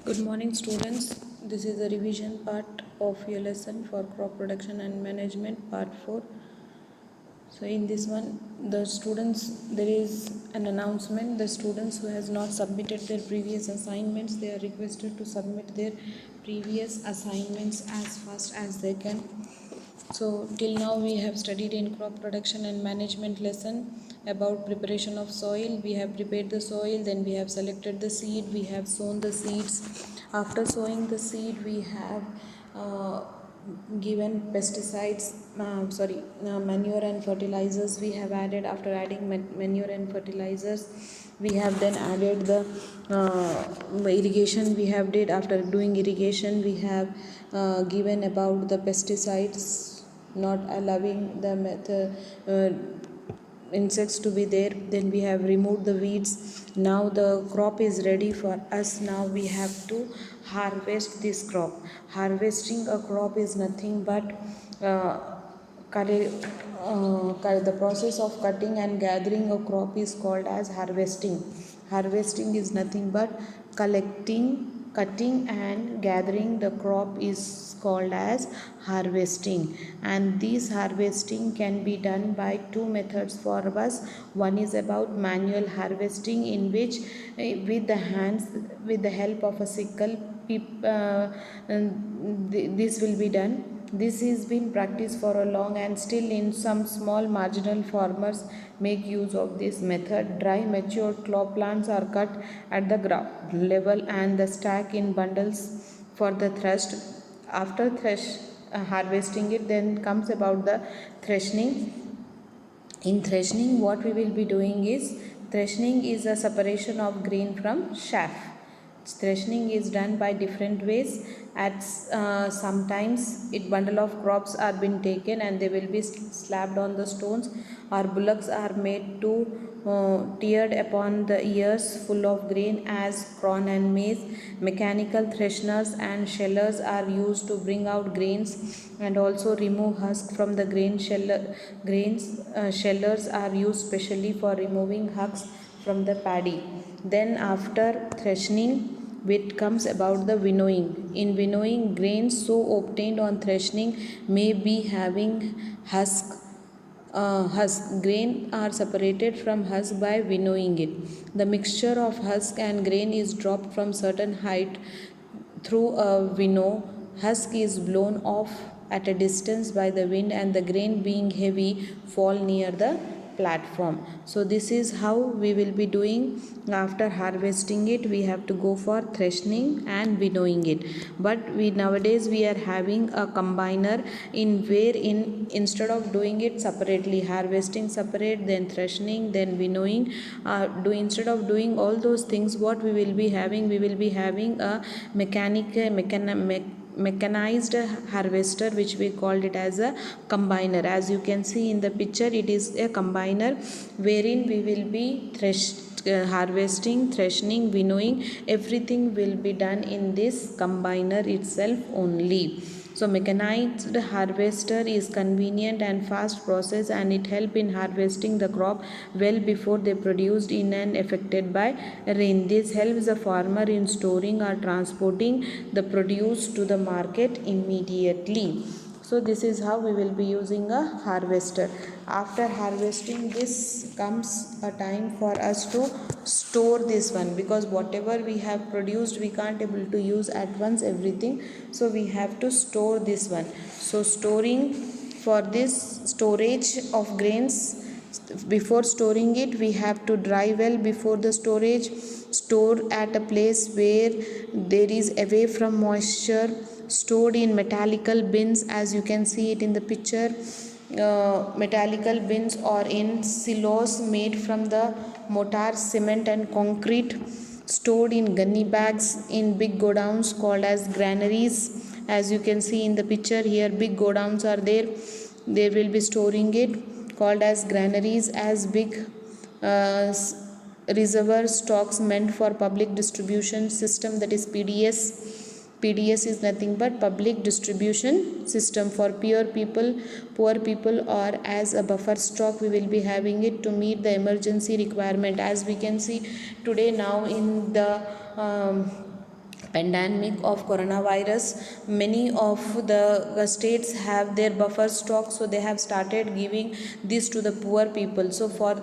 Good morning, students. This is a revision part of your lesson for crop production and management, part 4. So in this one, there is an announcement. The students who has not submitted their previous assignments, they are requested to submit their previous assignments as fast as they can. So till now we have studied in crop production and management lesson about preparation of soil. We have prepared the soil, then we have selected the seed, we have sown the seeds. After sowing the seed, we have given pesticides, manure and fertilizers we have added. After adding manure and fertilizers, we have then added the irrigation we have did. After doing irrigation, we have given about the pesticides, not allowing the insects to be there. Then we have removed the weeds. Now the crop is ready for us. Now we have to harvest this crop. Harvesting a crop is nothing but the process of cutting and gathering a crop is called as harvesting. Harvesting is nothing but cutting and gathering the crop is called as harvesting. And this harvesting can be done by two methods for us. One is about manual harvesting, in which with the hands, with the help of a sickle, this will be done. This has been practiced for a long, and still in some small marginal farmers make use of this method. Dry matured crop plants are cut at the ground level and the stack in bundles for the thrust. After harvesting it, then comes about the threshing. In threshing, what we will be doing is, threshing is a separation of grain from chaff. Threshing is done by different ways. At sometimes bundle of crops are been taken and they will be slapped on the stones, or bullocks are made to teared upon the ears full of grain as corn and maize. Mechanical threshers and shellers are used to bring out grains and also remove husk from the grains. Shellers are used specially for removing husks from the paddy. Then after threshing, it comes about the winnowing. In winnowing, grains so obtained on threshing may be having husk. Grain are separated from husk by winnowing it. The mixture of husk and grain is dropped from certain height through a winnow. Husk is blown off at a distance by the wind, and the grain being heavy fall near the platform. So this is how we will be doing. After harvesting it, we have to go for threshing and winnowing it. But nowadays we are having a combiner, instead of doing it separately, harvesting separate, then threshing, then winnowing, instead of doing all those things, what we will be having, we will be having a mechanized harvester, which we called it as a combiner. As you can see in the picture, it is a combiner wherein we will be harvesting, threshing, winnowing, everything will be done in this combiner itself only. So mechanized harvester is convenient and fast process, and it help in harvesting the crop well before they produced in and affected by rain. This helps the farmer in storing or transporting the produce to the market immediately. So this is how we will be using a harvester. After harvesting, this comes a time for us to store this one, because whatever we have produced, we can't able to use at once everything, so we have to store this one. So storing, for this storage of grains, before storing it, we have to dry well before the storage. Store at a place where there is away from moisture. Stored in metallical bins, as you can see it in the picture. Metallical bins or in silos made from the mortar, cement and concrete. Stored in gunny bags in big godowns called as granaries. As you can see in the picture here, big godowns are there. They will be storing it, called as granaries. As big uh, reservoir stocks meant for public distribution system, that is PDS. PDS is nothing but public distribution system for poor people, or as a buffer stock we will be having it to meet the emergency requirement. As we can see today, now in the pandemic of coronavirus, many of the states have their buffer stock, so they have started giving this to the poor people. So for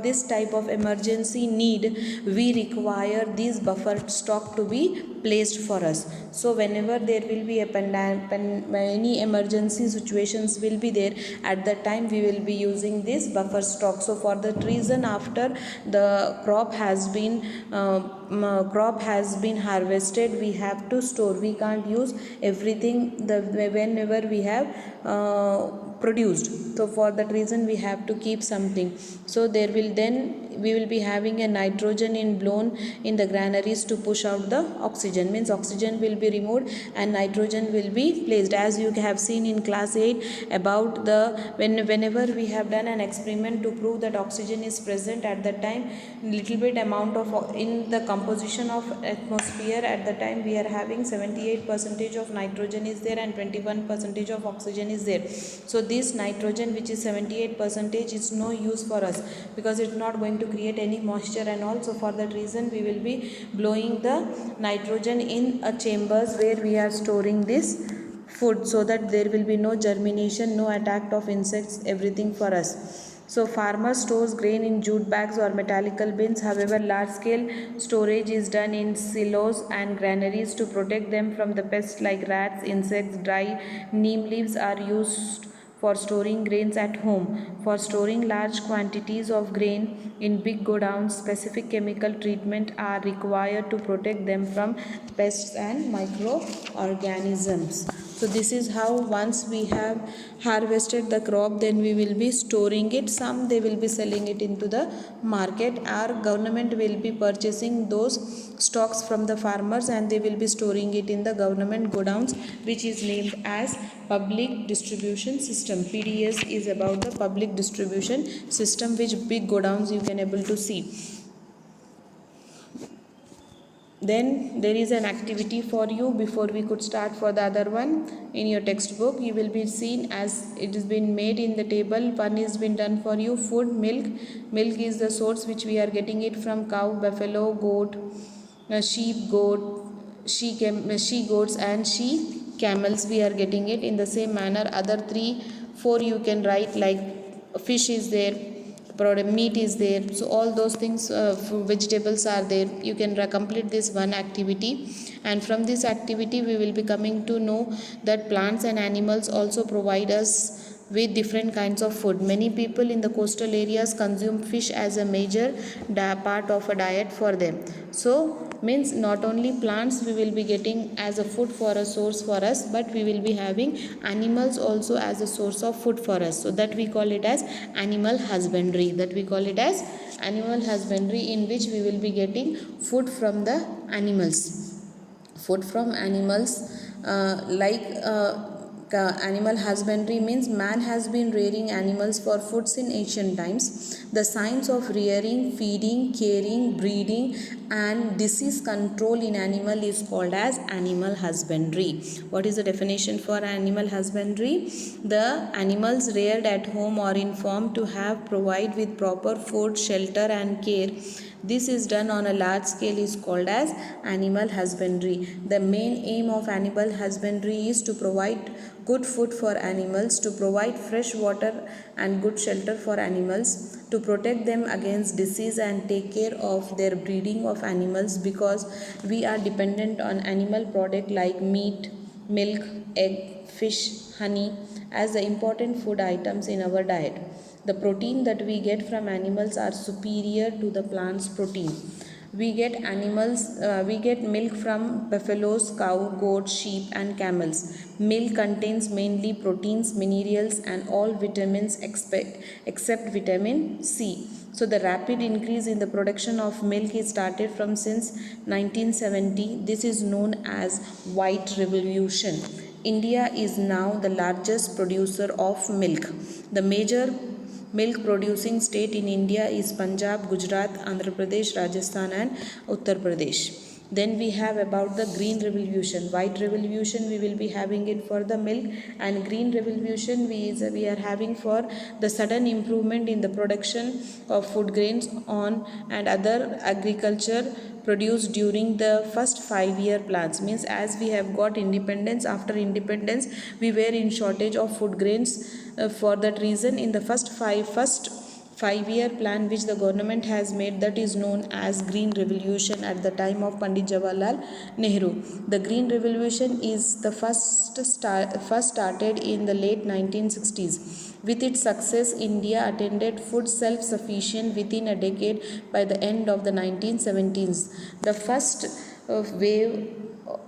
this type of emergency need, we require this buffer stock to be placed for us. So whenever there will be a any emergency situations will be there, at that time we will be using this buffer stock. So for that reason, after the crop has been harvested, we have to store. We can't use everything whenever we have produced. So for that reason we have to keep something. So there will then we will be having a nitrogen in blown in the granaries to push out the oxygen. Means oxygen will be removed and nitrogen will be placed, as you have seen in class 8 about the whenever we have done an experiment to prove that oxygen is present, at that time little bit amount of in the composition of atmosphere, at the time we are having 78% of nitrogen is there and 21% of oxygen is there. So this nitrogen which is 78% is no use for us, because it's not going to create any moisture. And also for that reason we will be blowing the nitrogen in a chambers where we are storing this food, so that there will be no germination, no attack of insects, everything for us. So farmer stores grain in jute bags or metallical bins. However, large scale storage is done in silos and granaries to protect them from the pests like rats, insects. Dry neem leaves are used for storing grains at home. For storing large quantities of grain in big godowns, specific chemical treatment are required to protect them from pests and microorganisms. So this is how once we have harvested the crop, then we will be storing it. Some they will be selling it into the market. Our government will be purchasing those stocks from the farmers and they will be storing it in the government godowns, which is named as public distribution system. PDS is about the public distribution system, which big godowns you can able to see. Then there is an activity for you before we could start for the other one. In your textbook you will be seen as it has been made in the table. One is been done for you. Food, milk is the source which we are getting it from cow, buffalo, goat, sheep, she goats and she camels. We are getting it in the same manner. Other 3-4 you can write, like fish is there, meat is there. So all those things, vegetables are there. You can complete this one activity, and from this activity we will be coming to know that plants and animals also provide us with different kinds of food. Many people in the coastal areas consume fish as a major part of a diet for them. So means not only plants we will be getting as a food for a source for us, but we will be having animals also as a source of food for us. So that we call it as animal husbandry. In which we will be getting food from the animals. Food from animals, animal husbandry means man has been rearing animals for foods in ancient times. The science of rearing, feeding, caring, breeding and disease control in animal is called as animal husbandry. What is the definition for animal husbandry? The animals reared at home or in farm to have provide with proper food, shelter and care. This is done on a large scale is called as animal husbandry. The main aim of animal husbandry is to provide good food for animals, to provide fresh water and good shelter for animals, to protect them against disease and take care of their breeding of animals, because we are dependent on animal product like meat, milk, egg, fish, honey as the important food items in our diet. The protein that we get from animals are superior to the plant's protein. We get milk from buffaloes, cow, goat, sheep and camels. Milk contains mainly proteins, minerals and all vitamins except vitamin C. So the rapid increase in the production of milk is started from since 1970. This is known as White Revolution. India is now the largest producer of milk. The major milk producing state in India is Punjab, Gujarat, Andhra Pradesh, Rajasthan and Uttar Pradesh. Then we have about the green revolution. White revolution we will be having it for the milk, and green revolution we are having for the sudden improvement in the production of food grains on and other agriculture produced during the first 5-year plans. Means as we have got independence, after independence we were in shortage of food grains. For that reason, in the first 5-year plan which the government has made, that is known as Green Revolution at the time of Pandit Jawaharlal Nehru. The Green Revolution is the first started in the late 1960s. With its success, India attained food self-sufficient within a decade by the end of the 1970s. The first wave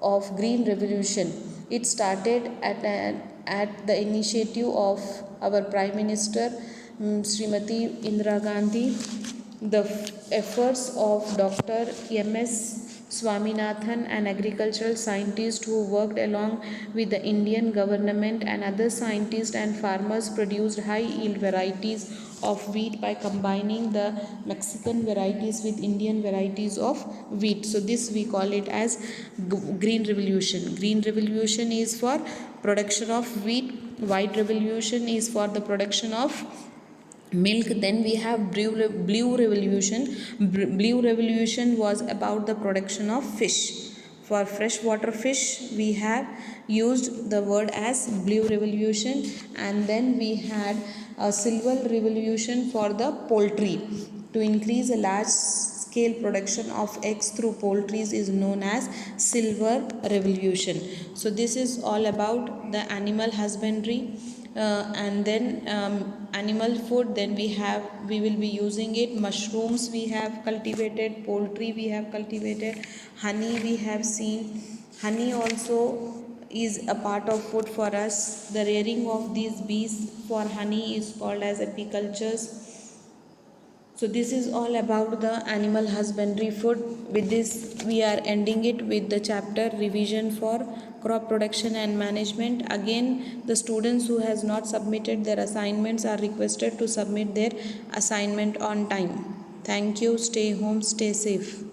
of Green Revolution, it started at the initiative of our Prime Minister Srimati Indira Gandhi. The efforts of Dr. M.S. Swaminathan, an agricultural scientist who worked along with the Indian government, and other scientists and farmers produced high yield varieties of wheat by combining the Mexican varieties with Indian varieties of wheat. So this we call it as Green Revolution. Green Revolution is for production of wheat. White Revolution is for the production of milk. Then we have blue revolution. Blue revolution was about the production of fish. For freshwater fish we have used the word as blue revolution. And then we had a silver revolution for the poultry. To increase a large scale production of eggs through poultry is known as silver revolution. So this is all about the animal husbandry. And then animal food, then we will be using it. Mushrooms we have cultivated, poultry we have cultivated, honey we have seen. Honey also is a part of food for us. The rearing of these bees for honey is called as apicultures. So this is all about the animal husbandry food. With this we are ending it with the chapter revision for crop production and management. Again, the students who has not submitted their assignments are requested to submit their assignment on time. Thank you. Stay home, stay safe.